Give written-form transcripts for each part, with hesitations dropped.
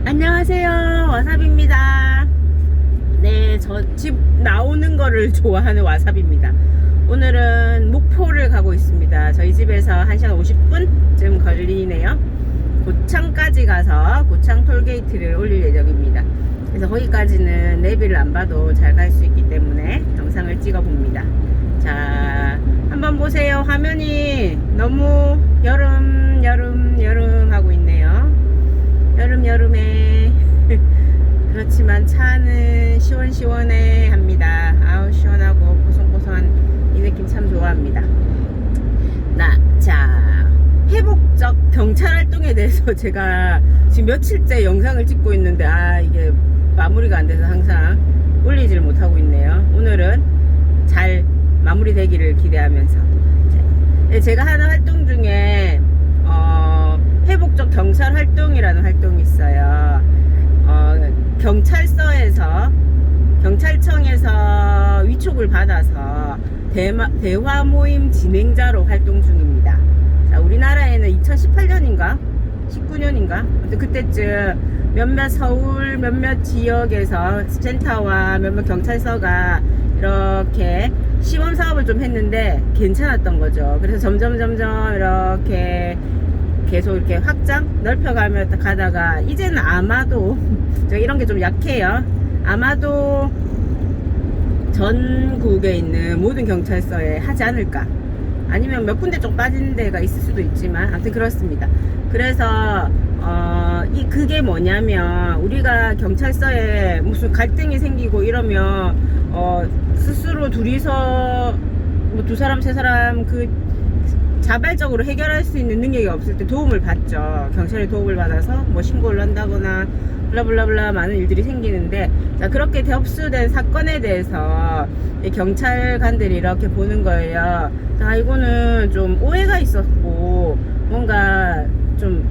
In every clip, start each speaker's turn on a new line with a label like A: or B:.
A: 안녕하세요, 와사비입니다. 네, 저 집 나오는 거를 좋아하는 와사비입니다. 오늘은 목포를 가고 있습니다. 저희 집에서 1시간 50분쯤 걸리네요. 고창까지 가서 고창 톨게이트를 올릴 예정입니다. 그래서 거기까지는 내비를 안 봐도 잘 갈 수 있기 때문에 영상을 찍어 봅니다. 자, 한번 보세요. 화면이 너무 여름 하고 있네요. 여름에 그렇지만 차는 시원시원해 합니다. 아우, 시원하고 보송보송한 이 느낌 참 좋아합니다. 자, 회복적 경찰 활동에 대해서 제가 지금 며칠째 영상을 찍고 있는데 이게 마무리가 안 돼서 항상 올리지를 못하고 있네요. 오늘은 잘 마무리되기를 기대하면서 제가 하는 활동 중에 회복적 경찰 활동이라는 활동이 있어요. 경찰청에서 위촉을 받아서 대화 모임 진행자로 활동 중입니다. 자, 우리나라에는 2018년인가 19년인가 그때쯤 몇몇 서울 몇몇 지역에서 센터와 몇몇 경찰서가 이렇게 시범 사업을 좀 했는데 괜찮았던 거죠. 그래서 점점 이렇게 계속 이렇게 확장 넓혀가며 가다가 이제는 아마도 제가 이런 게 좀 약해요. 아마도 전국에 있는 모든 경찰서에 하지 않을까, 아니면 몇 군데 좀 빠진 데가 있을 수도 있지만 아무튼 그렇습니다. 그래서 그게 뭐냐면, 우리가 경찰서에 무슨 갈등이 생기고 이러면 스스로 둘이서 뭐 두 사람 세 사람 자발적으로 해결할 수 있는 능력이 없을 때 도움을 받죠. 경찰의 도움을 받아서 뭐 신고를 한다거나 블라블라블라 많은 일들이 생기는데, 자, 그렇게 접수된 사건에 대해서 경찰관들이 이렇게 보는 거예요. 자, 이거는 좀 오해가 있었고 뭔가 좀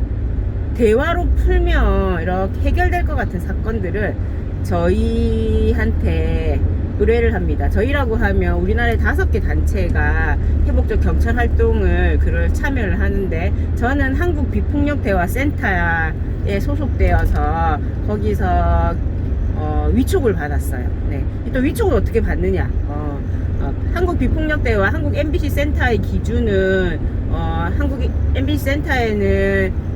A: 대화로 풀면 이렇게 해결될 것 같은 사건들을 저희한테 의뢰를 합니다. 저희라고 하면 우리나라의 5개 단체가 회복적 경찰 활동을 참여를 하는데, 저는 한국 비폭력 대화 센터에 소속되어서 거기서 위촉을 받았어요. 네. 또 위촉을 어떻게 받느냐? 한국 비폭력 대화 한국 MBC 센터의 기준은 한국 MBC 센터에는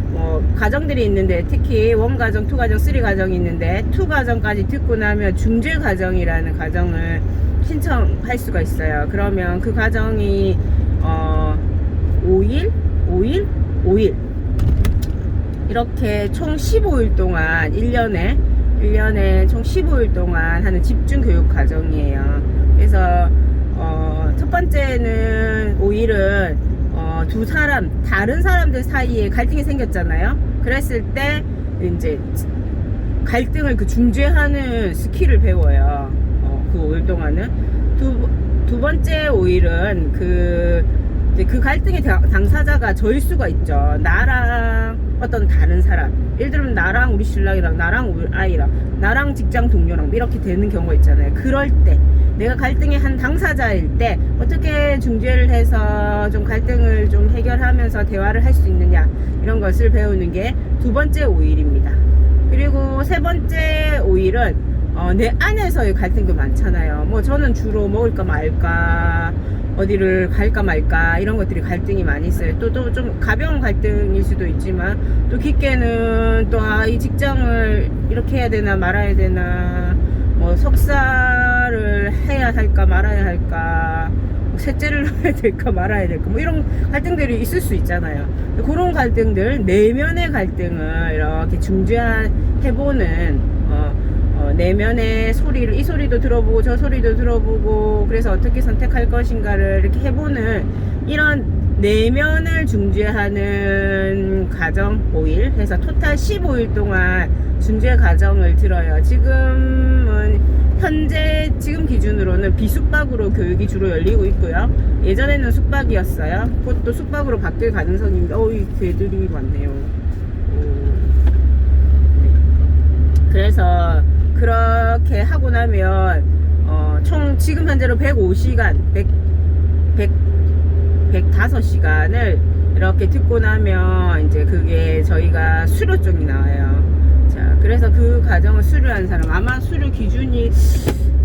A: 가정들이 있는데, 특히 1가정, 2가정, 3가정이 있는데 2가정까지 듣고 나면 중재가정이라는 가정을 신청할 수가 있어요. 그러면 그 가정이 5일 이렇게 총 15일 동안 1년에 총 15일 동안 하는 집중교육 과정이에요. 그래서 첫 번째는 5일은 다른 사람들 사이에 갈등이 생겼잖아요. 그랬을 때 이제 갈등을 중재하는 스킬을 배워요. 그 5일 동안은. 두 번째 5일은 그 갈등의 당사자가 저일 수가 있죠. 나랑 어떤 다른 사람, 예를 들면 나랑 우리 신랑이랑, 나랑 우리 아이랑, 나랑 직장 동료랑 이렇게 되는 경우가 있잖아요. 그럴 때 내가 갈등의 한 당사자일 때 어떻게 중재를 해서 좀 갈등을 좀 해결하면서 대화를 할 수 있느냐, 이런 것을 배우는 게 두 번째 5일입니다. 그리고 세 번째 5일은 내 안에서의 갈등도 많잖아요. 뭐 저는 주로 먹을까 말까, 어디를 갈까 말까, 이런 것들이 갈등이 많이 있어요. 또 좀 가벼운 갈등일 수도 있지만, 또 깊게는 또 이 직장을 이렇게 해야 되나 말아야 되나, 뭐 석사를 해야 할까 말아야 할까, 셋째를 해야 될까 말아야 될까, 뭐 이런 갈등들이 있을 수 있잖아요. 그런 갈등들, 내면의 갈등을 이렇게 중재해보는 내면의 소리를, 이 소리도 들어보고 저 소리도 들어보고, 그래서 어떻게 선택할 것인가를 이렇게 해보는, 이런 내면을 중재하는 과정 5일 해서 토탈 15일 동안 중재 과정을 들어요. 지금 기준으로는 비숙박으로 교육이 주로 열리고 있고요. 예전에는 숙박이었어요. 곧 또 숙박으로 바뀔 가능성이 있는데, 이 개들이 많네요. 네. 그래서 그렇게 하고 나면 총 지금 현재로 105시간 105시간을 이렇게 듣고 나면 이제 그게 저희가 수료 쪽이 나와요. 자, 그래서 그래서 그 과정을 수료한 사람, 아마 수료 기준이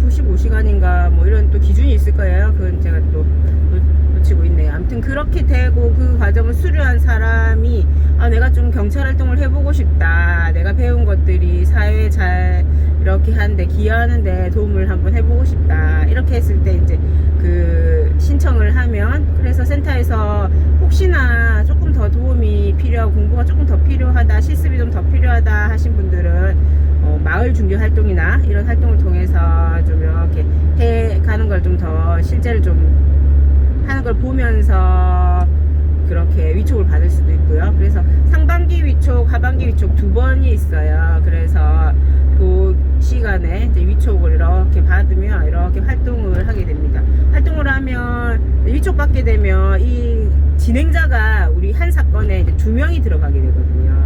A: 95시간인가 뭐 이런 또 기준이 있을 거예요. 그건 제가 또 놓치고 있네요. 아무튼 그렇게 되고 그 과정을 수료한 사람이 내가 좀 경찰 활동을 해보고 싶다, 내가 배운 것들이 사회에 잘 이렇게 하는데 기여하는데 도움을 한번 해보고 싶다, 이렇게 했을 때 이제 그 신청을 하면, 그래서 센터에서 혹시나 조금 더 도움이 필요하고 공부가 조금 더 필요하다, 실습이 좀 더 필요하다 하신 분들은 마을 중개 활동이나 이런 활동을 통해서 좀 이렇게 해가는 걸 좀 더 실제로 좀 하는 걸 보면서 그렇게 위촉을 받을 수도 있고요. 그래서 상반기 위촉, 하반기 위촉 두 번이 있어요. 그래서 그 시간에 이제 위촉을 이렇게 받으면 이렇게 활동을 하게 됩니다. 활동을 하면 위촉 받게 되면 이 진행자가 우리 한 사건에 이제 2명이 들어가게 되거든요.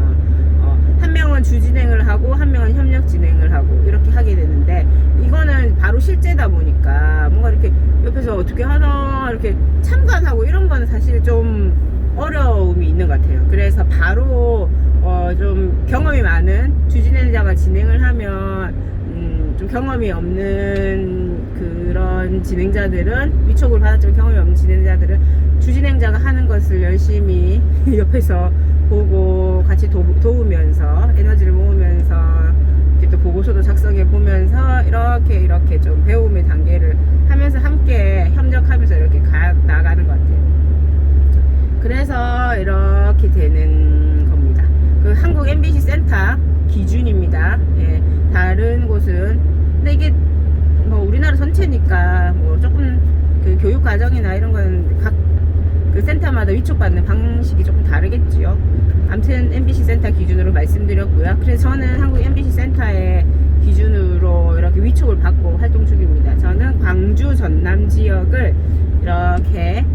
A: 한 명은 주진행을 하고 한 명은 협력 진행을 하고 이렇게 하게 되는데, 이거는 바로 실제다 보니까 뭔가 이렇게 옆에서 어떻게 하나 이렇게 참관하고 이런 거는 사실 좀 어려움이 있는 것 같아요. 그래서 바로 좀 경험이 많은 주진행자가 진행을 하면 좀 경험이 없는 그런 진행자들은, 위촉을 받았지만 경험이 없는 진행자들은 주진행자가 하는 것을 열심히 옆에서 보고 같이 도우면서 에너지를 모으면서 이렇게 또 보고서도 작성해 보면서 이렇게 좀 배움의 단계를 하면서 함께 협력하면서 이렇게 나가는 것 같아요. 그래서 이렇게 되는 겁니다. 그 한국 MBC 센터 기준입니다. 예, 다른 곳은, 근데 이게 뭐 우리나라 전체니까 뭐 조금 그 교육 과정이나 이런 건 각 그 센터마다 위촉받는 방식이 조금 다르겠지요. 아무튼 MBC 센터 기준으로 말씀드렸고요. 그래서 저는 한국 MBC 센터의 기준으로 이렇게 위촉을 받고 활동 중입니다. 저는 광주 전남 지역을 이렇게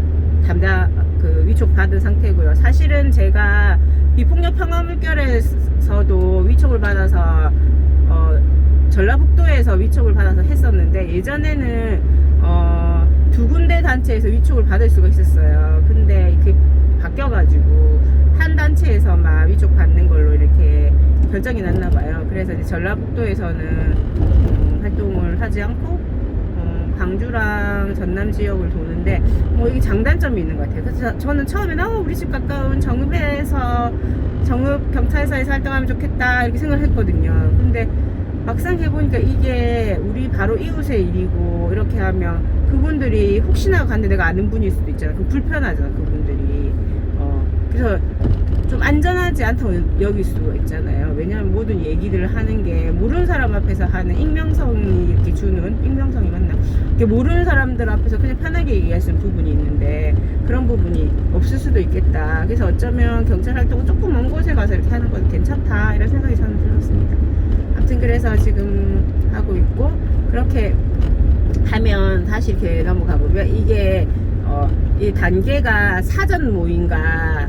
A: 위촉 받은 상태고요. 사실은 제가 비폭력 평화 물결에서도 위촉을 받아서 전라북도에서 위촉을 받아서 했었는데, 예전에는 2군데 단체에서 위촉을 받을 수가 있었어요. 근데 이게 바뀌어가지고 한 단체에서만 위촉 받는 걸로 이렇게 결정이 났나봐요. 그래서 이제 전라북도에서는 활동을 하지 않고 광주랑 전남 지역을 도는데, 뭐 이게 장단점이 있는 것 같아요. 그래서 저는 처음에 우리 집 가까운 정읍에서 정읍 경찰서에서 활동하면 좋겠다 이렇게 생각을 했거든요. 근데 막상 해보니까 이게 우리 바로 이웃의 일이고, 이렇게 하면 그분들이 혹시나 갔는데 내가 아는 분일 수도 있잖아. 그럼 불편하잖아, 그분들이. 그래서 좀 안전하지 않다고 여길 수가 있잖아요. 왜냐하면 모든 얘기들을 하는 게 모르는 사람 앞에서 하는, 익명성이 이렇게 주는, 익명성이 맞나? 이게 모르는 사람들 앞에서 그냥 편하게 얘기할 수 있는 부분이 있는데 그런 부분이 없을 수도 있겠다. 그래서 어쩌면 경찰 활동은 조금 먼 곳에 가서 이렇게 하는 건 괜찮다, 이런 생각이 저는 들었습니다. 아무튼 그래서 지금 하고 있고, 그렇게 하면 다시 이렇게 넘어가 보면 이게 이 단계가 사전 모임과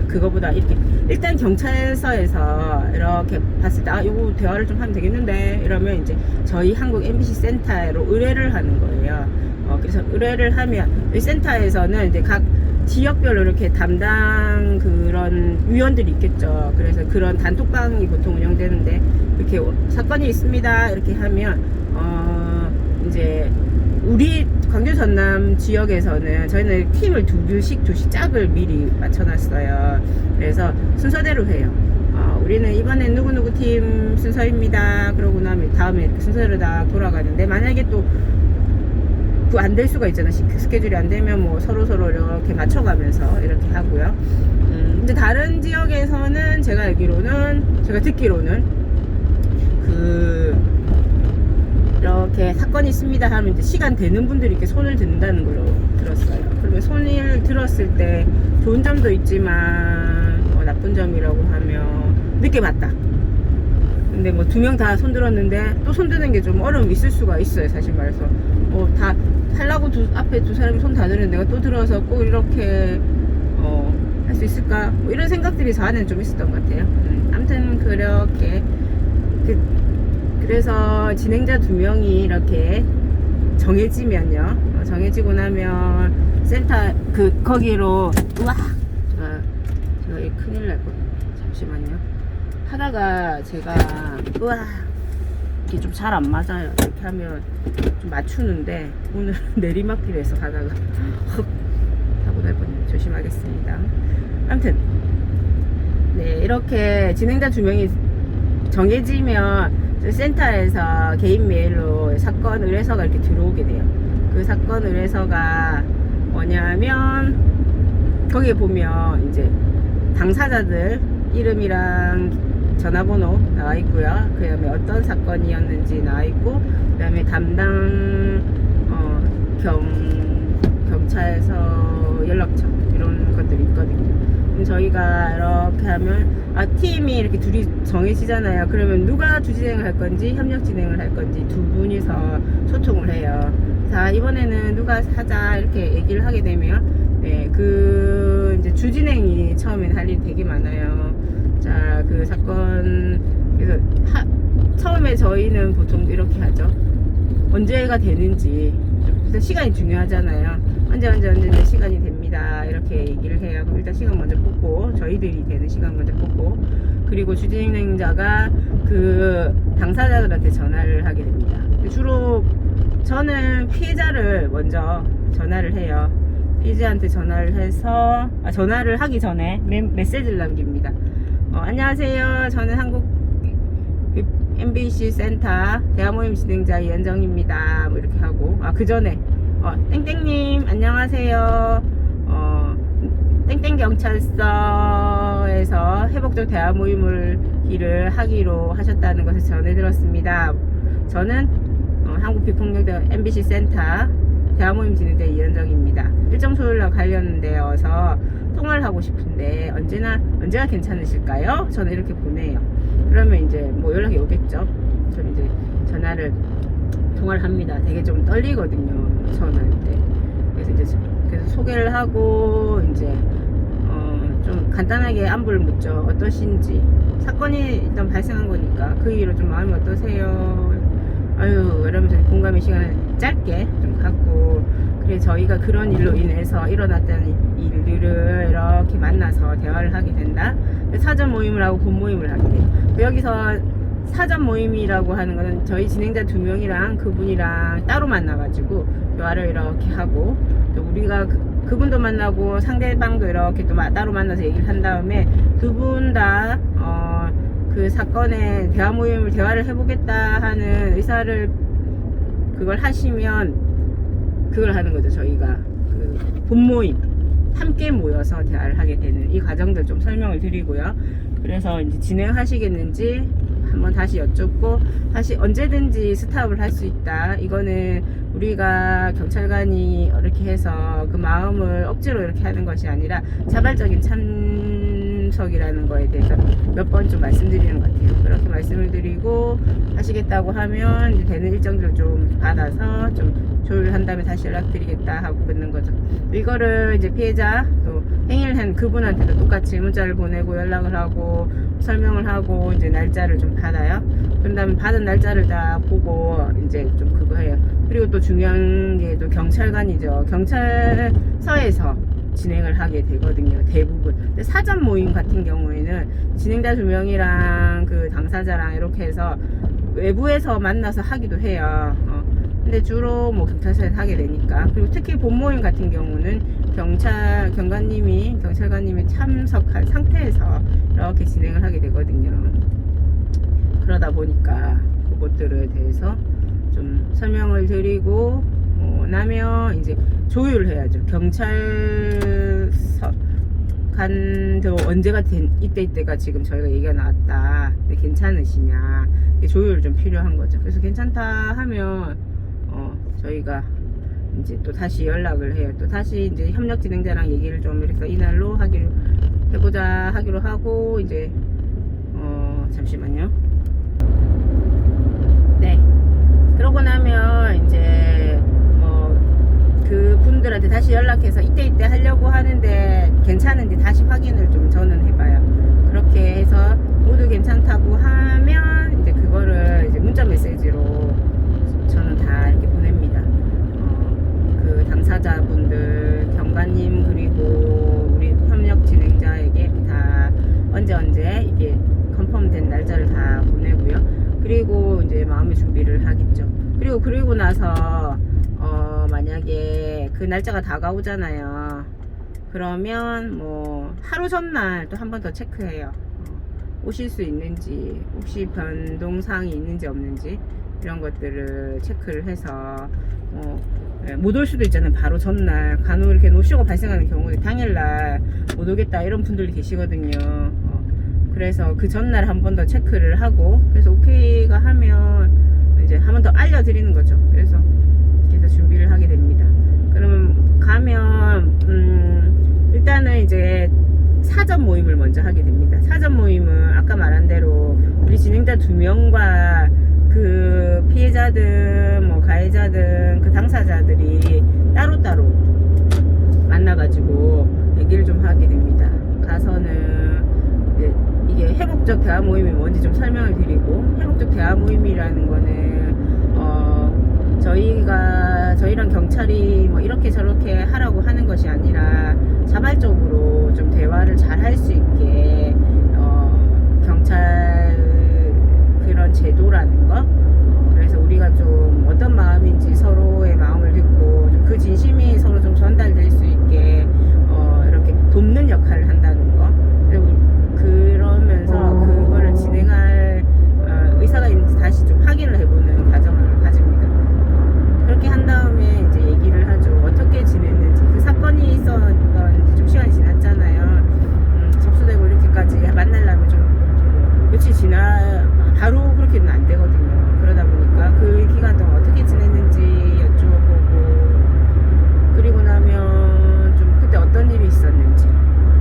A: 그거보다 이렇게 일단 경찰서에서 이렇게 봤을 때 요거 대화를 좀 하면 되겠는데 이러면 이제 저희 한국 MBC 센터로 의뢰를 하는 거예요. 그래서 의뢰를 하면 이 센터에서는 이제 각 지역별로 이렇게 담당 그런 위원들이 있겠죠. 그래서 그런 단톡방이 보통 운영되는데, 이렇게 사건이 있습니다 이렇게 하면 이제 우리 광주 전남 지역에서는 저희는 팀을 두씩 짝을 미리 맞춰놨어요. 그래서 순서대로 해요. 우리는 이번엔 누구누구 팀 순서입니다. 그러고 나면 다음에 이렇게 순서대로 다 돌아가는데, 만약에 또 안 될 수가 있잖아. 스케줄이 안 되면 뭐 서로 이렇게 맞춰가면서 이렇게 하고요. 근데 다른 지역에서는 제가 듣기로는 이렇게 사건이 있습니다 하면 이제 시간 되는 분들이 이렇게 손을 든다는 걸로 들었어요. 그러면 손을 들었을 때 좋은 점도 있지만 나쁜 점이라고 하면 늦게 봤다. 근데 뭐 2명 다 손 들었는데 또 손 드는 게 좀 어려움이 있을 수가 있어요. 사실 말해서 다 하려고 앞에 2사람이 손 다 드는데 내가 또 들어서 꼭 이렇게 할 수 있을까, 뭐 이런 생각들이 저 안에는 좀 있었던 것 같아요. 아무튼 그렇게 그래서 진행자 2명이 이렇게 정해지면요, 정해지고 나면 센터 거기로 제가 큰일 날 뻔. 잠시만요. 하다가 제가 우와 이게 좀 잘 안 맞아요. 이렇게 하면 좀 맞추는데 오늘 내리막길에서 가다가 헉 하고 날 뻔했네요. 조심하겠습니다. 아무튼 네, 이렇게 진행자 2명이 정해지면 센터에서 개인 메일로 사건 의뢰서가 이렇게 들어오게 돼요. 그 사건 의뢰서가 뭐냐면 거기에 보면 이제 당사자들 이름이랑 전화번호 나와 있고요. 그 다음에 어떤 사건이었는지 나와 있고, 그 다음에 담당 경찰서 연락처 이런 것들이 있거든요. 그럼 저희가 이렇게 하면 팀이 이렇게 둘이 정해지잖아요. 그러면 누가 주진행을 할 건지 협력 진행을 할 건지 두 분이서 소통을 해요. 자, 이번에는 누가 하자 이렇게 얘기를 하게 되면 네, 그 이제 주진행이 처음엔 할 일이 되게 많아요. 자, 그 사건 그래서 처음에 저희는 보통 이렇게 하죠. 언제가 되는지 일단 시간이 중요하잖아요. 언제 시간이 됩니다. 이렇게 얘기를 해요. 그럼 일단 시간 먼저 뽑고 저희들이 되는 시간 먼저 뽑고 그리고 주진행자가 그 당사자들한테 전화를 하게 됩니다. 주로 저는 피해자를 먼저 전화를 해요. 피해자한테 전화를 해서 전화를 하기 전에 메시지를 남깁니다. 안녕하세요. 저는 한국 MBC 센터 대화모임 진행자 이현정입니다. 뭐 이렇게 하고 그 전에 땡땡님 안녕하세요. 땡땡경찰서에서 회복적 대화모임을 하기로 하셨다는 것을 전해 들었습니다. 저는 한국 비폭력 MBC 센터 대화모임 진행자 이현정입니다. 일정 소요일날 관련되어서 통화를 하고 싶은데 언제가 괜찮으실까요? 저는 이렇게 보내요. 그러면 이제 뭐 연락이 오겠죠. 저는 이제 통화를 합니다. 되게 좀 떨리거든요. 전화할 때. 그래서 소개를 하고 이제 좀 간단하게 안부를 묻죠. 어떠신지. 사건이 일단 발생한 거니까 그 이후로 좀 마음이 어떠세요? 아유, 이러면서 공감의 시간을 짧게 좀 갖고 그래 저희가 그런 일로 인해서 일어났던 일들을 이렇게 만나서 대화를 하게 된다. 사전 모임을 하고 본 모임을 하게 돼요. 여기서 사전 모임이라고 하는 거는 저희 진행자 2명이랑 그분이랑 따로 만나가지고 대화를 이렇게 하고 또 우리가 그분도 만나고 상대방도 이렇게 또 따로 만나서 얘기를 한 다음에 두 분 다 그 사건에 대화를 해보겠다 하는 의사를 그걸 하시면 그걸 하는 거죠. 저희가 그 본모임 함께 모여서 대화를 하게 되는 이 과정들 좀 설명을 드리고요. 그래서 이제 진행하시겠는지 한번 다시 여쭙고 다시 언제든지 스탑을 할 수 있다. 이거는 우리가 경찰관이 이렇게 해서 그 마음을 억지로 이렇게 하는 것이 아니라 자발적인 참석이라는 거에 대해서 몇 번 좀 말씀드리는 것 같아요. 그렇게 말씀을 드리고 하시겠다고 하면 이제 되는 일정들을 좀 받아서 좀 조율한 다음에 다시 연락드리겠다 하고 끊는 거죠. 이거를 이제 피해자 또 행위를 한 그분한테도 똑같이 문자를 보내고 연락을 하고 설명을 하고 이제 날짜를 좀 받아요. 그런 다음에 받은 날짜를 다 보고 이제 좀 그거 해요. 그리고 또 중요한 게 또 경찰관이죠. 경찰서에서 진행을 하게 되거든요. 대부분. 근데 사전 모임 같은 경우에는 진행자 2명이랑 그 당사자랑 이렇게 해서 외부에서 만나서 하기도 해요. 근데 주로 뭐 경찰서에서 하게 되니까. 그리고 특히 본 모임 같은 경우는 경찰관님이 참석한 상태에서 이렇게 진행을 하게 되거든요. 그러다 보니까 그것들에 대해서 좀 설명을 드리고 나면 이제 조율을 해야죠. 경찰서 간도 언제가 이때가 지금 저희가 얘기가 나왔다. 근데 괜찮으시냐? 조율이 좀 필요한 거죠. 그래서 괜찮다 하면 저희가 이제 또 다시 연락을 해요. 또 다시 이제 협력 진행자랑 얘기를 좀 이렇게 이날로 하기로 하고 이제 잠시만요. 네. 그러고 나면 이제 그 분들한테 다시 연락해서 이때 하려고 하는데 괜찮은지 다시 확인을 좀 저는 해봐요. 그렇게 해서 모두 괜찮다고 하면 이제 그거를 이제 문자 메시지로 저는 다 이렇게 보냅니다. 그 당사자분들, 경관님 그리고 우리 협력 진행자에게 다 언제 이게 컨펌 됐나 그리고 이제 마음의 준비를 하겠죠. 그리고 나서 만약에 그 날짜가 다가오잖아요. 그러면 뭐 하루 전날 또 한 번 더 체크해요. 오실 수 있는지, 혹시 변동사항이 있는지 없는지 이런 것들을 체크를 해서 못 올 수도 있잖아요. 바로 전날 간혹 이렇게 노쇼가 발생하는 경우에 당일날 못 오겠다 이런 분들이 계시거든요. 그래서 그 전날 한 번 더 체크를 하고, 그래서 오케이가 하면 이제 한 번 더 알려드리는 거죠. 그래서 준비를 하게 됩니다. 그러면 가면 일단은 이제 사전 모임을 먼저 하게 됩니다. 사전 모임은 아까 말한 대로 우리 진행자 2명과 그 피해자든 뭐 가해자든 그 당사자들이 따로따로 만나가지고 얘기를 좀 하게 됩니다. 가서는 이게 회복적 대화 모임이 뭔지 좀 설명을 드리고, 회복적 대화 모임이라는 거는 저희랑 경찰이 뭐 이렇게 저렇게 하라고 하는 것이 아니라 자발적으로 좀 대화를 잘 할 수 있게 경찰 그런 제도라는 거, 그래서 우리가 좀 어떤 마음인지 서로의 마음을 듣고 좀 그 진심이 서로 좀 전달될 수 있게 이렇게 돕는 역할을 한다는 거. 그러면서 그거를 진행할 의사가 있는지 다시 좀 확인을 해보는 과정을 가집니다. 그렇게 한 다음에 이제 얘기를 하죠. 어떻게 지냈는지, 그 사건이 있었던 좀 시간이 지났잖아요. 접수되고 이렇게까지 만나려면 좀 며칠 지나 바로 그렇게는 안 되거든요. 그러다 보니까 그 기간 동안 어떻게 지냈는지 여쭤보고, 그리고 나면 좀 그때 어떤 일이 있었는지,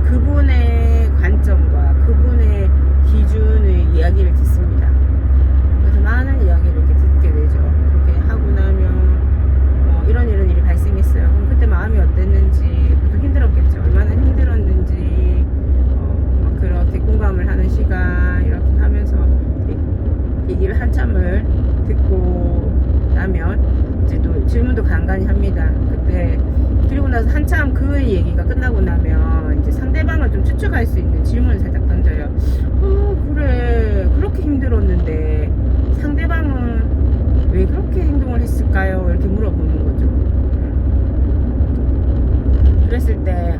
A: 그분의 관점과 그분의 기준의 이야기를 듣습니다. 그래서 많은 이야기를 이렇게 듣게 되죠. 그렇게 하고 나면 이런 일이 발생했어요. 그럼 그때 마음이 어땠는지, 보통 힘들었겠죠. 얼마나 힘들었는지 막 그렇게 공감을 하는 시간 이렇게 하면서 얘기를 한참을 듣고 나면 이제 또 질문도 간간히 합니다. 그때 그리고 나서 한참 그 얘기가 끝나고 나면 이제 상대방을 좀 추측할 수 있는 질문을 살짝 던져요. 그래, 그렇게 힘들었는데 상대방은 왜 그렇게 행동을 했을까요? 이렇게 물어보는 거죠. 그랬을 때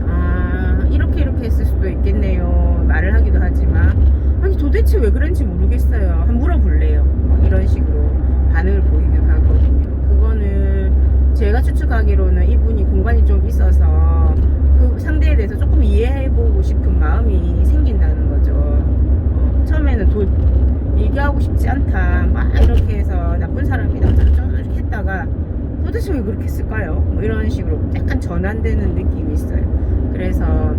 A: 이렇게 했을 수도 있겠네요 말을 하기도 하지만, 아니 도대체 왜 그런지 모르겠어요, 한번 물어볼래요, 이런 식으로 반응을 보이기도 하거든요. 그거는 제가 추측하기로는 이분이 공간이 좀 있어서 그 상대에 대해서 조금 이해해보고 싶은 마음이 생긴다는 거죠. 처음에는 얘기하고 싶지 않다 막 이렇게 해서 나쁜 사람이다 이렇게 했다가 도대체 왜 그렇게 했을까요? 뭐 이런 식으로 약간 전환되는 느낌이 있어요. 그래서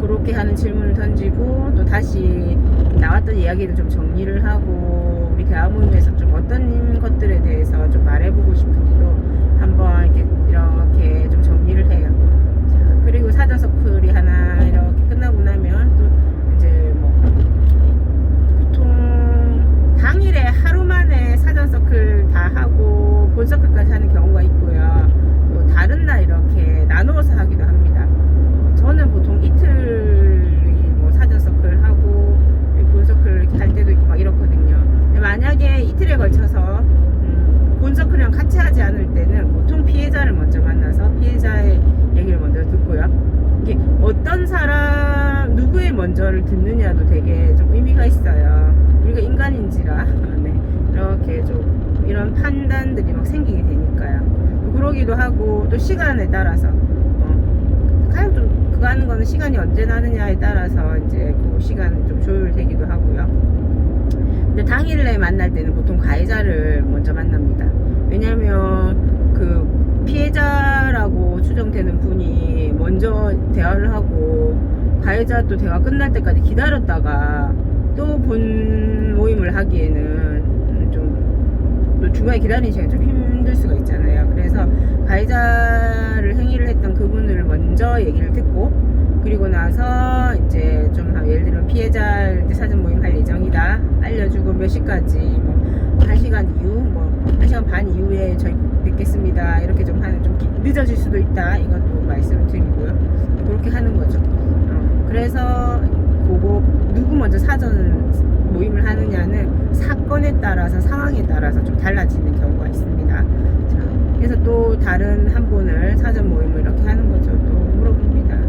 A: 그렇게 하는 질문을 던지고, 또 다시 나왔던 이야기를 좀 정리를 하고, 우리 대화 모임에서 좀 어떤 것들에 대해서 좀 말해보고 싶은지도 한번 이렇게 좀 정리를 해요. 자, 그리고 사전 서클이 하나 이렇게 끝나고 나면 또 이제 뭐 보통 당일에 하루 만에 사전 서클 다 하고 본 서클까지 하는 경우가 있고요. 또 다른 날 이렇게 나누어서 하기도 합니다. 저는 보통 이틀 뭐 사전 서클 하고 본 서클 이렇게 할 때도 있고 막 이렇거든요. 만약에 이틀에 걸쳐서 본 서클이랑 같이 하지 않을 때는 보통 피해자를 먼저 만나서 피해자의 얘기를 먼저 듣고요. 이게 어떤 사람 누구의 먼저를 듣느냐도 되게 좀 의미가 있어요. 우리가 인간인지라 네, 이렇게 좀 이런 판단들이 막 생기게 되니까요. 또 그러기도 하고, 또 시간에 따라서 가장 좀 그거 하는 거는 시간이 언제 나느냐에 따라서 이제 그 시간이 좀 조율되기도 하고요. 근데 당일에 만날 때는 보통 가해자를 먼저 만납니다. 왜냐면 그 피해자라고 추정되는 분이 먼저 대화를 하고, 가해자 또 대화 끝날 때까지 기다렸다가 또 본 모임을 하기에는 좀 중간에 기다리는 시간이 좀 힘들 수가 있잖아요. 그래서 가해자를 행위를 했던 그분을 먼저 얘기를 듣고, 그리고 나서 이제 좀 예를 들면 피해자 사전 모임 할 예정이다 알려주고, 몇 시까지 뭐 1시간 이후 뭐 1시간 반 이후에 저희 뵙겠습니다 이렇게 좀 늦어질 수도 있다 이것도 말씀을 드리고요. 그렇게 하는 거죠. 그래서 그거 누구 먼저 사전 모임을 하느냐는 사건에 따라서 상황에 따라서 좀 달라지는 경우가 있습니다. 자, 그래서 또 다른 한 분을 사전 모임을 이렇게 하는 거죠. 또 물어봅니다.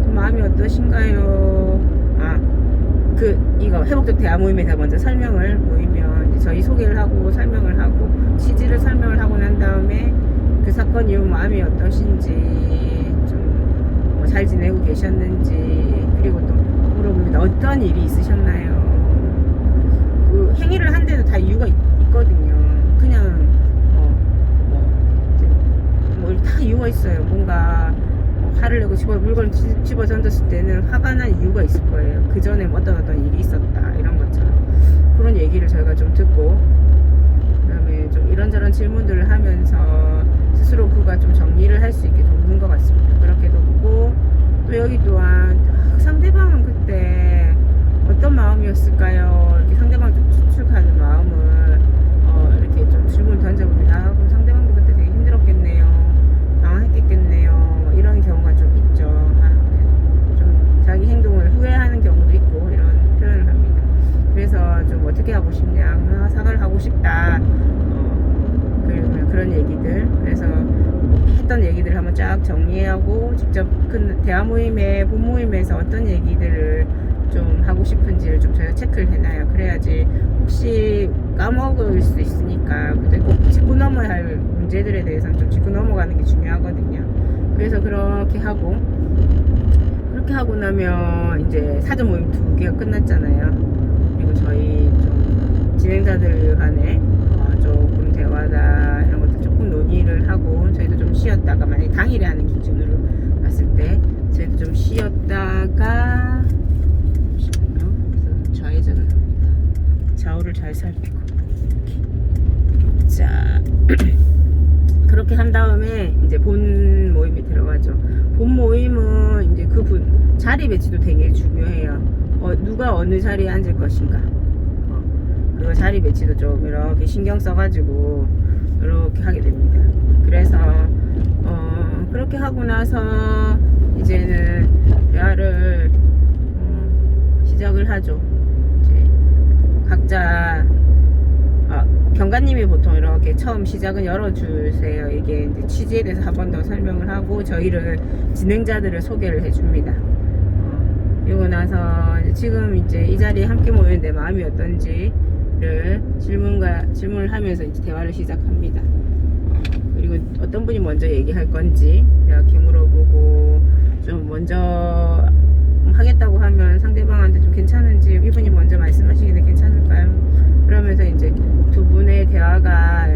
A: 좀 마음이 어떠신가요? 이거 회복적 대화 모임에 서 먼저 설명을 모이면 이제 저희 소개를 하고 설명을 하고 취지를 설명을 하고 난 다음에 그 사건 이후 마음이 어떠신지 좀 뭐 잘 지내고 계셨는지 그리고 또 물어봅니다. 어떤 일이 있으셨나요? 그 행위를 한 데도 다 이유가 있거든요. 그냥 다 이유가 있어요. 뭔가 화를 내고 물건을 집어 던졌을 때는 화가 난 이유가 있을 거예요. 그 전에 어떤 일이 있었다 이런 것처럼 그런 얘기를 저희가 좀 듣고 그다음에 좀 이런저런 질문들을 하면서 스스로 그가 좀 정리를 할 수 있게 돕는 것 같습니다. 그렇게 돕고 또 여기 또한 상대방은 그때 어떤 마음이었을까요? 이렇게 상대방을 좀 추측하는 마음을 이렇게 좀 질문을 던져봅니다. 그럼 상대방도 그때 되게 힘들었겠네요. 당황했겠네요. 뭐 이런 경우가 좀 있죠. 좀 자기 행동을 후회하는 경우도 있고 이런 표현을 합니다. 그래서 좀 어떻게 하고 싶냐? 사과를 하고 싶다. 그리고 그런 얘기들. 그래서 했던 얘기들 한번 쫙 정리하고 직접 그 대화 모임에 본 모임에서 어떤 얘기들을 좀 하고 싶은지를 좀 저희가 체크를 해놔요. 그래야지 혹시 까먹을 수 있으니까 그때 꼭 짚고 넘어야 할 문제들에 대해서는 좀 짚고 넘어가는 게 중요하거든요. 그래서 그렇게 하고 나면 이제 사전 모임 2개가 끝났잖아요. 그리고 저희 좀 진행자들 간에 조금 대화다 이런 것도 조금 논의를 하고 저희도 좀 쉬었다가 만약에 당일에 하는 기준으로 봤을 때 저희도 좀 쉬었다가 좌회전을 합니다. 좌우를 잘 살피고 이렇게. 자 그렇게 한 다음에 이제 본 모임에 들어가죠. 본 모임은 이제 그분 자리 배치도 되게 중요해요. 누가 어느 자리에 앉을 것인가. 그리고 자리 배치도 좀 이렇게 신경 써가지고 이렇게 하게 됩니다. 그래서 그렇게 하고 나서 이제는 대화를 시작을 하죠. 이제 각자 경관님이 보통 이렇게 처음 시작은 열어주세요. 이게 이제 취지에 대해서 한 번 더 설명을 하고 저희를 진행자들을 소개를 해줍니다. 그리고 나서 지금 이제 이 자리에 함께 모였는데 마음이 어떤지를 질문을 하면서 이제 대화를 시작합니다. 그리고 어떤 분이 먼저 얘기할 건지 이렇게 물어보고 좀 먼저 하겠다고 하면 상대방한테 좀 괜찮은지 이분이 먼저 말씀하시는데 괜찮을까요? 그러면서 이제 두 분의 대화가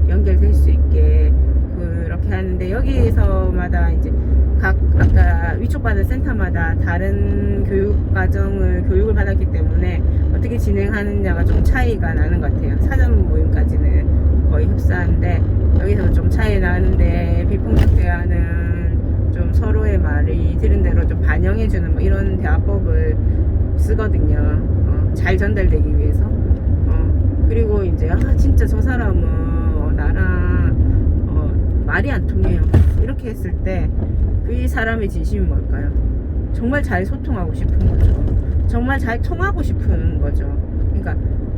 A: 연결될 수 있게 그렇게 하는데 여기서마다 이제 각 아까 위촉받은 센터마다 다른 교육을 받았기 때문에 어떻게 진행하느냐가 좀 차이가 나는 것 같아요. 사전 모임까지는 거의 흡사한데 여기서 좀 차이 나는데 비폭력 대화는 좀 서로의 말이 들은 대로 좀 반영해주는 뭐 이런 대화법을 쓰거든요. 잘 전달되기 위해서. 그리고 이제 진짜 저 사람은 나랑 말이 안 통해요. 이렇게 했을 때 그 사람의 진심이 뭘까요? 정말 잘 소통하고 싶은 거죠. 정말 잘 통하고 싶은 거죠. 그러니까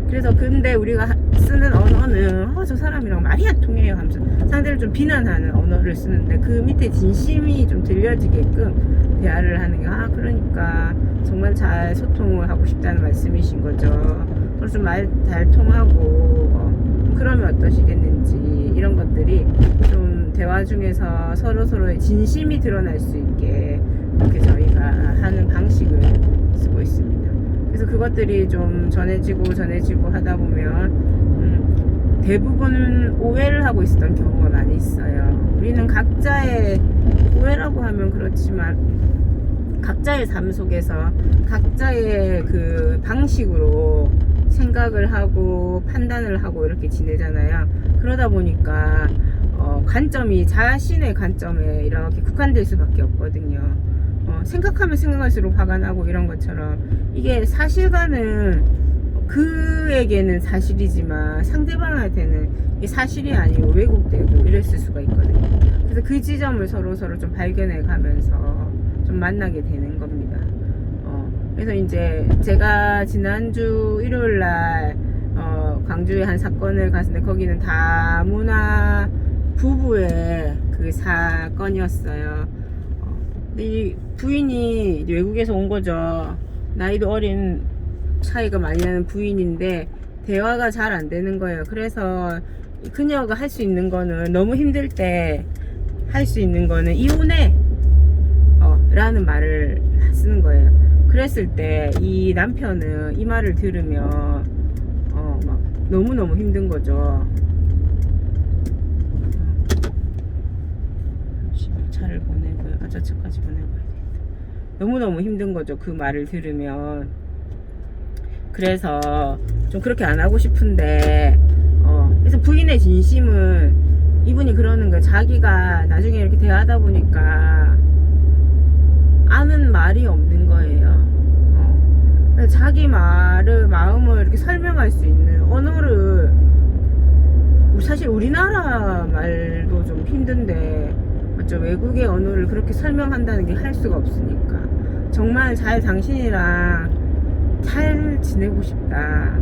A: 그래서 근데 우리가 쓰는 언어는 저 사람이랑 말이 안 통해요 하면서 상대를 좀 비난하는 언어를 쓰는데 그 밑에 진심이 좀 들려지게끔 대화를 하는 게 그러니까 정말 잘 소통을 하고 싶다는 말씀이신 거죠. 그래서 말 잘 통하고 그러면 어떠시겠는지 이런 것들이 좀 대화 중에서 서로의 진심이 드러날 수 있게 이렇게 저희가 하는 방식을 쓰고 있습니다. 그래서 그것들이 좀 전해지고 하다 보면 대부분 오해를 하고 있었던 경우가 많이 있어요. 우리는 각자의 오해라고 하면 그렇지만 각자의 삶 속에서 각자의 그 방식으로 생각을 하고 판단을 하고 이렇게 지내잖아요. 그러다 보니까 관점이 자신의 관점에 이렇게 국한될 수밖에 없거든요. 생각하면 생각할수록 화가 나고 이런 것처럼 이게 사실과는 그에게는 사실이지만 상대방한테는 이게 사실이 아니고 왜곡되고 이랬을 수가 있거든요. 그래서 그 지점을 서로 좀 발견해 가면서 좀 만나게 되는 겁니다. 그래서 이제 제가 지난주 일요일날 광주에 한 사건을 갔는데 거기는 다문화 부부의 그 사건이었어요. 근데 이 부인이 외국에서 온 거죠. 나이도 어린 차이가 많이 나는 부인인데 대화가 잘 안 되는 거예요. 그래서 그녀가 할 수 있는 거는, 너무 힘들 때 할 수 있는 거는 이혼해 라는 말을 쓰는 거예요. 그랬을 때 이 남편은 이 말을 들으면 막 너무너무 힘든 거죠. 차를 보내고요. 저차까지 보내고 해야 되겠다. 너무너무 힘든 거죠. 그 말을 들으면. 그래서 좀 그렇게 안 하고 싶은데 그래서 부인의 진심은, 이분이 그러는 거예요. 자기가 나중에 이렇게 대화하다 보니까 아는 말이 없는 거예요. 그래서 자기 마음을 이렇게 설명할 수 있는 언어를, 사실 우리나라 말도 좀 힘든데 맞죠? 외국의 언어를 그렇게 설명한다는 게 할 수가 없으니까 정말 잘 당신이랑 잘 지내고 싶다.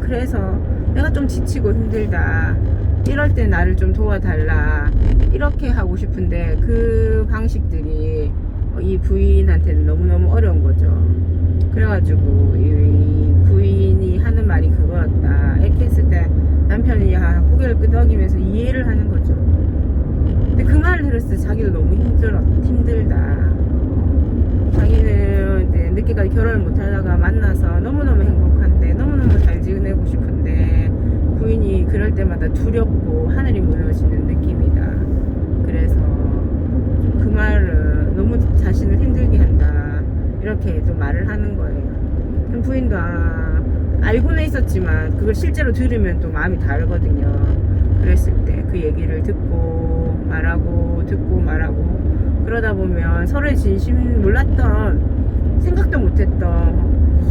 A: 그래서 내가 좀 지치고 힘들다. 이럴 때 나를 좀 도와달라. 이렇게 하고 싶은데 그 방식들이 이 부인한테는 너무너무 어려운 거죠. 그래가지고 이 부인이 하는 말이 그거였다. 이렇게 했을 때 남편이 고개를 끄덕이면서 이해를 하는 거죠. 근데 그 말을 들었을 때 자기도 너무 힘들다. 자기는 이제 늦게까지 결혼을 못하다가 만나서 너무너무 행복한데, 너무너무 잘 지내고 싶은데 부인이 그럴 때마다 두렵고 하늘이 무너지는 느낌이다. 그래서 좀 그 말은 너무 자신을 힘들게 한다. 이렇게 또 말을 하는 거예요. 그럼 부인도 알고는 있었지만 그걸 실제로 들으면 또 마음이 다르거든요. 그랬을 때 그 얘기를 듣고 말하고 그러다 보면 서로의 진심, 몰랐던, 생각도 못했던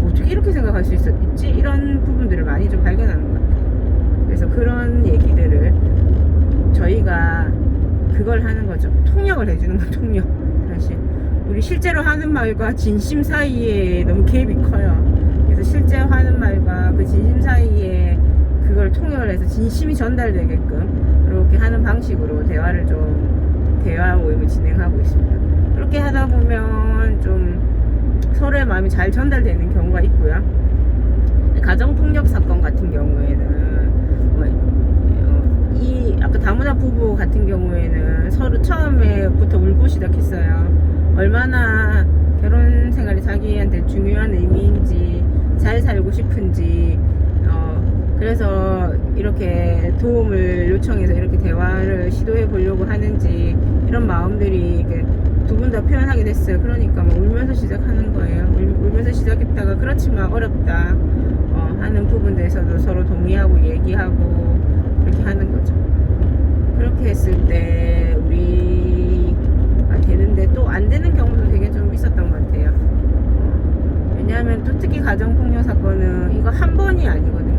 A: 어떻게 이렇게 생각할 수 있지? 이런 부분들을 많이 좀 발견하는 것 같아요. 그래서 그런 얘기들을 저희가 그걸 하는 거죠. 통역을 해주는 거, 통역. 사실 우리 실제로 하는 말과 진심 사이에 너무 갭이 커요. 그래서 실제 하는 말과 그 진심 사이에 그걸 통역을 해서 진심이 전달되게끔 그렇게 하는 방식으로 대화 모임을 진행하고 있습니다. 그렇게 하다 보면 좀 서로의 마음이 잘 전달되는 경우가 있고요. 가정폭력 사건 같은 경우에는 이 아까 다문화 부부 같은 경우에는 서로 처음에부터 울고 시작했어요. 얼마나 결혼 생활이 자기한테 중요한 의미인지, 잘 살고 싶은지, 그래서 이렇게 도움을 요청해서 이렇게 대화를 시도해 보려고 하는지, 이런 마음들이 두 분 다 표현하게 됐어요. 그러니까 막 울면서 시작하는 거예요. 울면서 시작했다가 그렇지만 어렵다 하는 부분에서도 서로 동의하고 얘기하고 그렇게 하는 거죠. 그렇게 했을 때 우리 되는데 또 안 되는 경우도 되게 좀 있었던 것 같아요. 왜냐하면 또 특히 가정폭력 사건은 이거 한 번이 아니거든요.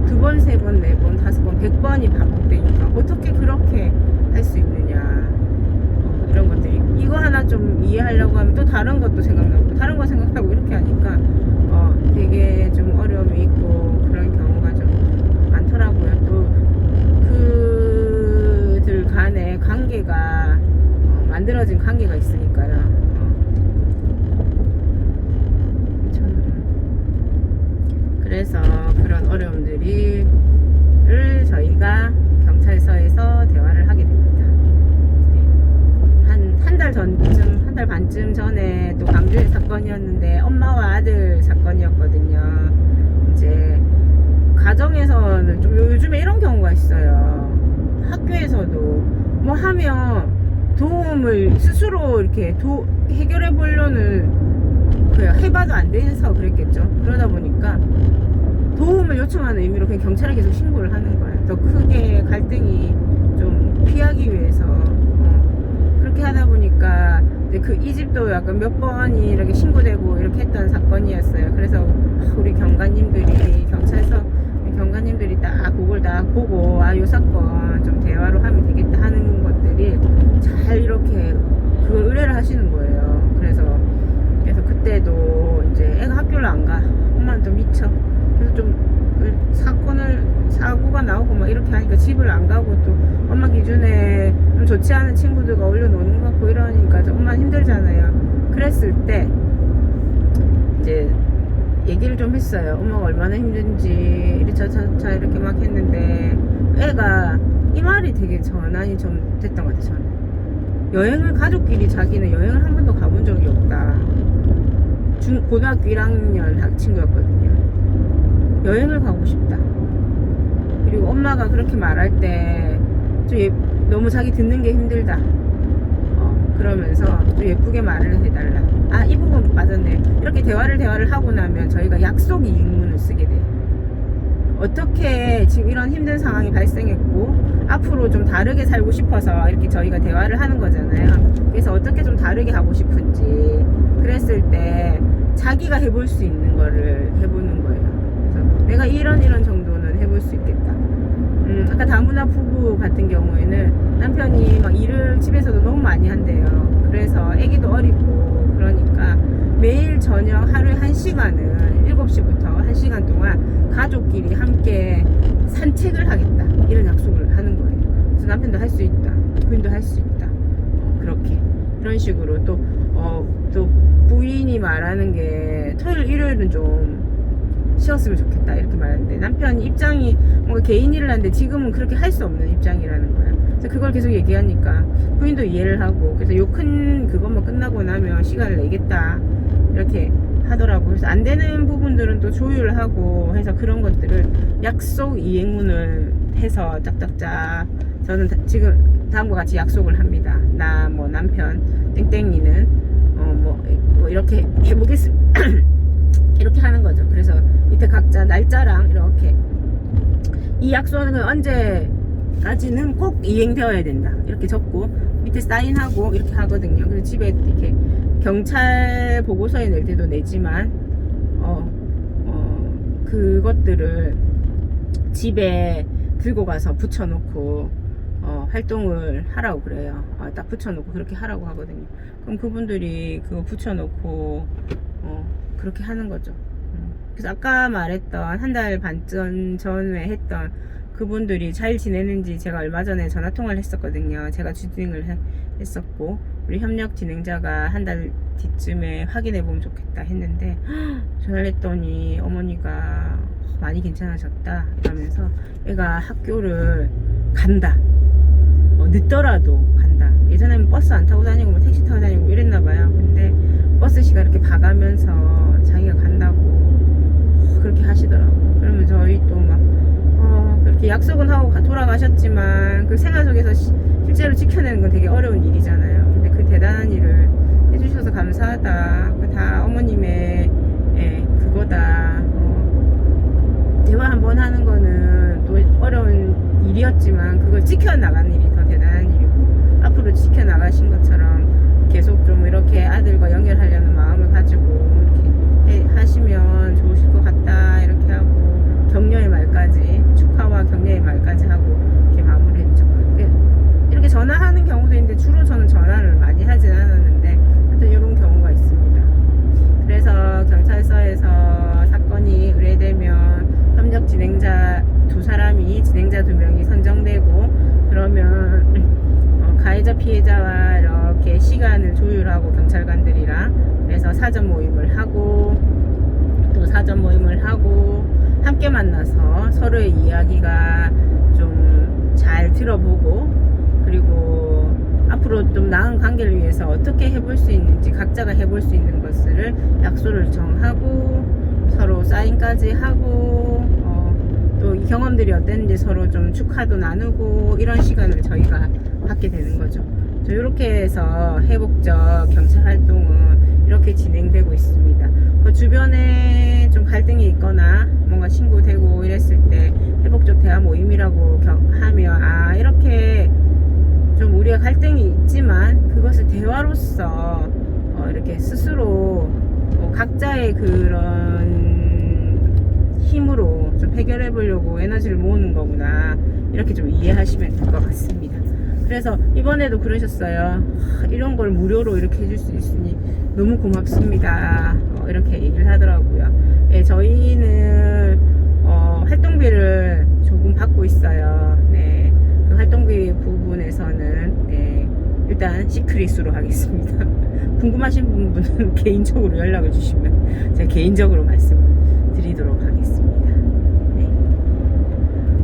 A: 2번, 3번, 4번, 5번, 100번이 반복되니까 어떻게 그렇게 할 수 있느냐, 이런 것들이, 이거 하나 좀 이해하려고 하면 또 다른 것도 생각나고 다른 거 생각하고 이렇게 하니까 되게 좀 어려움이 있고 그런 경우가 좀 많더라고요. 또 그들 간의 관계가 만들어진 관계가 있으니까요. 그래서 그런 어려움들을 저희가 경찰서에서 대화를 하게 됩니다. 한 달 반쯤 전에 또 광주의 사건이었는데 엄마와 아들 사건이었거든요. 이제 가정에서는 좀 요즘에 이런 경우가 있어요. 학교에서도 뭐 하면 도움을 스스로 이렇게 해결해 보려는, 해봐도 안 돼서 그랬겠죠. 그러다 보니까 도움을 요청하는 의미로 그냥 경찰에 계속 신고를 하는 거예요. 더 크게 갈등이 좀 피하기 위해서. 그렇게 하다 보니까 이 집도 약간 몇 번이 이렇게 신고되고 이렇게 했던 사건이었어요. 그래서 우리 경찰서 경관님들이 딱 그걸 다 보고 요 사건 좀 대화로 하면 되겠다 하는 것들이 잘 이렇게 그걸 의뢰를 하시는 거예요. 그래서 때도 이제 애가 학교를 안 가. 엄마는 또 미쳐. 그래서 좀 사고가 나오고 막 이렇게 하니까 집을 안 가고 또 엄마 기준에 좀 좋지 않은 친구들과 올려놓는 것 같고 이러니까 엄마는 힘들잖아요. 그랬을 때 이제 얘기를 좀 했어요. 엄마가 얼마나 힘든지 이리저차 이렇게 막 했는데 애가 이 말이 되게 전환이 좀 됐던 것 같아요. 저는 여행을 가족끼리 자기는 여행을 한 번도 가본 적이 없다. 고등학교 1학년 친구였거든요. 여행을 가고 싶다. 그리고 엄마가 그렇게 말할 때 좀 너무 자기 듣는 게 힘들다. 그러면서 좀 예쁘게 말을 해달라. 아, 이 부분 빠졌네. 이렇게 대화를 하고 나면 저희가 약속 이행문을 쓰게 돼요. 어떻게 지금 이런 힘든 상황이 발생했고 앞으로 좀 다르게 살고 싶어서 이렇게 저희가 대화를 하는 거잖아요. 그래서 어떻게 좀 다르게 하고 싶은지 그랬을 때 자기가 해볼 수 있는 거를 해보는 거예요. 그래서 내가 이런 정도는 해볼 수 있겠다. 아까 다문화 부부 같은 경우에는 남편이 막 일을 집에서도 너무 많이 한대요. 그래서 애기도 어리고 그러니까 매일 저녁 하루에 1시간은 7시부터 1시간 동안 가족끼리 함께 산책을 하겠다. 이런 약속을 하는 거예요. 그래서 남편도 할 수 있다. 부인도 할 수 있다. 그렇게 이런 식으로 또 부인이 말하는 게 토요일 일요일은 좀 쉬었으면 좋겠다 이렇게 말하는데 남편이 입장이 뭔가 개인 일을 하는데 지금은 그렇게 할 수 없는 입장이라는 거예요. 그래서 그걸 계속 얘기하니까 부인도 이해를 하고 그래서 요 큰 그것만 끝나고 나면 시간을 내겠다 이렇게 하더라고. 그래서 안 되는 부분들은 또 조율하고 해서 그런 것들을 약속 이행문을 해서 짝짝짝 저는 지금 다음과 같이 약속을 합니다. 나 뭐 남편 땡땡이는 뭐 이렇게 해보겠습니다. 이렇게 하는 거죠. 그래서 밑에 각자 날짜랑 이렇게 이 약속은 언제까지는 꼭 이행되어야 된다 이렇게 적고 밑에 사인하고 이렇게 하거든요. 그래서 집에 이렇게 경찰 보고서에 낼 때도 내지만 그것들을 집에 들고 가서 붙여놓고 활동을 하라고 그래요. 딱 붙여놓고 그렇게 하라고 하거든요. 그럼 그분들이 그거 붙여놓고 그렇게 하는 거죠. 그래서 아까 말했던 한 달 반 전에 했던 그분들이 잘 지내는지 제가 얼마 전에 전화 통화를 했었거든요. 제가 주딩을 했었고 우리 협력 진행자가 한 달 뒤쯤에 확인해 보면 좋겠다 했는데 전화를 했더니 어머니가 많이 괜찮아졌다 이러면서 애가 학교를 간다. 늦더라도 간다. 예전에는 버스 안 타고 다니고 뭐 택시 타고 다니고 이랬나 봐요. 근데 버스 시간 이렇게 봐가면서 자기가 간다고 그렇게 하시더라고요. 그러면 저희 또 막 그렇게 약속은 하고 돌아가셨지만 그 생활 속에서 실제로 지켜내는 건 되게 어려운 일이잖아요. 근데 그 대단한 일을 해주셔서 감사하다. 그 다 어머님의 그거다. 대화 한번 하는 거는 또 어려운 일이었지만 그걸 지켜나가는 일이 더 대단한 일이고 앞으로 지켜나가신 것처럼 계속 좀 이렇게 아들과 연결하려는 마음을 가지고 이렇게 하시면 좋으실 것 같다 이렇게 하고 격려의 말까지 축하와 격려의 말까지 하고 이렇게 마무리했죠. 이렇게 전화하는 경우도 있는데 주로 저는 전화를 많이 하진 않았는데 하여튼 이런 경우가 있습니다. 그래서 경찰서에서 사건이 의뢰되면 협력 진행자 진행자 2명이 선정되고 그러면 가해자 피해자와 이렇게 시간을 조율하고 경찰관들이랑 그래서 사전 모임을 하고 또 사전 모임을 하고 함께 만나서 서로의 이야기가 좀 잘 들어보고 그리고 앞으로 좀 나은 관계를 위해서 어떻게 해볼 수 있는지 각자가 해볼 수 있는 것을 약속을 정하고 서로 사인까지 하고 또 이 경험들이 어땠는지 서로 좀 축하도 나누고 이런 시간을 저희가 갖게 되는 거죠. 이렇게 해서 회복적 경찰 활동은 이렇게 진행되고 있습니다. 그 주변에 좀 갈등이 있거나 뭔가 신고되고 이랬을 때 회복적 대화 모임이라고 하면 이렇게 좀 우리가 갈등이 있지만 그것을 대화로서 이렇게 스스로 각자의 그런 힘으로 좀 해결해 보려고 에너지를 모으는 거구나 이렇게 좀 이해하시면 될 것 같습니다. 그래서 이번에도 그러셨어요. 이런 걸 무료로 이렇게 해줄 수 있으니 너무 고맙습니다. 이렇게 얘기를 하더라고요. 예, 저희는 활동비를 조금 받고 있어요. 네, 그 활동비 부분에서는 네, 일단 시크릿으로 하겠습니다. 궁금하신 분은 개인적으로 연락을 주시면 제가 개인적으로 말씀드리도록 하겠습니다. 네.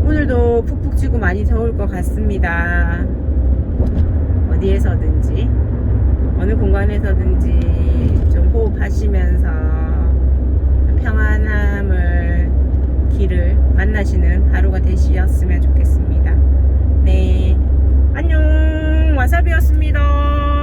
A: 오늘도 푹푹 찌고 많이 더울 것 같습니다. 어디에서든지 어느 공간에서든지 좀 호흡하시면서 평안함을 길을 만나시는 하루가 되셨으면 좋겠습니다. 네, 안녕. 와사비였습니다.